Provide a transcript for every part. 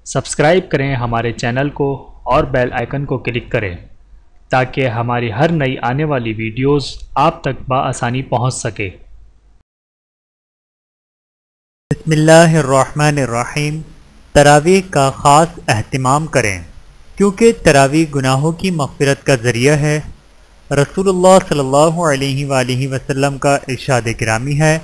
Subscribe کریں ہمارے channel کو اور بیل آئیکن کو کلک کریں تاکہ ہماری ہر نئی آنے والی ویڈیوز آپ تک بآسانی پہنچ سکے۔ بسم اللہ الرحمن الرحیم۔ تراویح کا خاص اہتمام کریں کیونکہ تراویح گناہوں کی مغفرت کا ذریعہ ہے۔ رسول اللہ صلی اللہ علیہ وآلہ وسلم کا ارشاد گرامی ہے،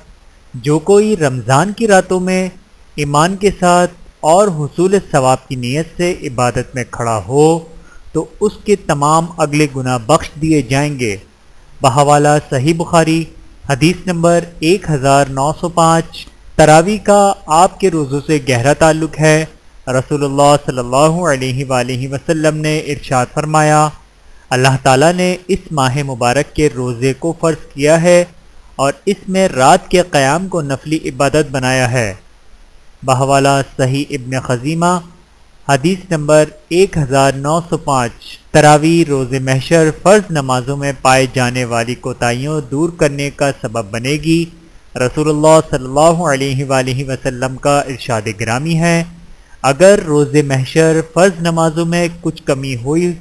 جو کوئی رمضان کی راتوں میں ایمان کے ساتھ اور حصول ثواب کی نیت سے عبادت میں کھڑا ہو تو اس کے تمام اگلے گناہ بخش دیے جائیں گے۔ بحوالہ صحیح بخاری، حدیث نمبر 1905۔ تراویح کا آپ کے روزوں سے گہرا تعلق ہے۔ رسول اللہ صلی اللہ علیہ وآلہ وسلم نے ارشاد فرمایا، اللہ تعالیٰ نے اس ماہ مبارک کے روزے کو فرض کیا ہے اور اس میں رات کے قیام کو نفلی عبادت بنایا ہے۔ بحوالہ صحیح ابن خزیمہ، حدیث نمبر 1905۔ تراویح روز محشر فرض نمازوں میں پائے جانے والی کوتاہیوں دور کرنے کا سبب بنے گی۔ رسول اللہ صلی اللہ علیہ وآلہ وسلم کا ارشاد گرامی ہے، اگر روز محشر فرض نمازوں میں کچھ کمی ہوئی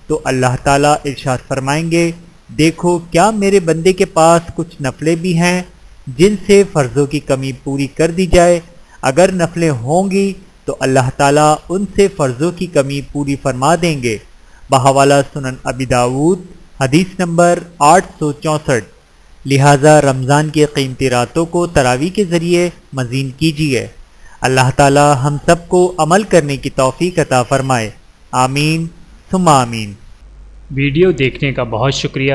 تو اللہ تعالیٰ ارشاد فرمائیں گے، دیکھو کیا میرے بندے کے پاس کچھ نفلیں بھی ہیں جن سے فرضوں کی کمی پوری کر دی جائے۔ اگر نفلیں ہوں گی تو اللہ تعالیٰ ان سے فرضوں کی کمی پوری فرما دیں گے۔ بحوالہ سنن ابی داود، حدیث نمبر 864۔ لہٰذا رمضان کی قیمتی راتوں کو تراویح کے ذریعے مزین کیجیے۔ اللہ تعالیٰ ہم سب کو عمل کرنے کی توفیق عطا فرمائے، آمین ثم آمین۔ ویڈیو دیکھنے کا بہت شکریہ۔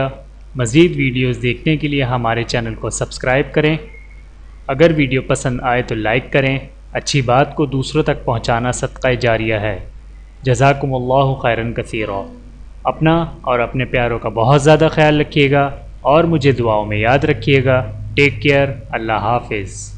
مزید ویڈیوز دیکھنے کے لیے ہمارے چینل کو سبسکرائب کریں۔ اگر ویڈیو پسند آئے تو لائک کریں۔ اچھی بات کو دوسروں تک پہنچانا صدقہ جاریہ ہے۔ جزاکم اللہ خیراً کثیرا۔ اپنا اور اپنے پیاروں کا بہت زیادہ خیال رکھیے گا اور مجھے دعاؤں میں یاد رکھیے گا۔ Take care. اللہ حافظ۔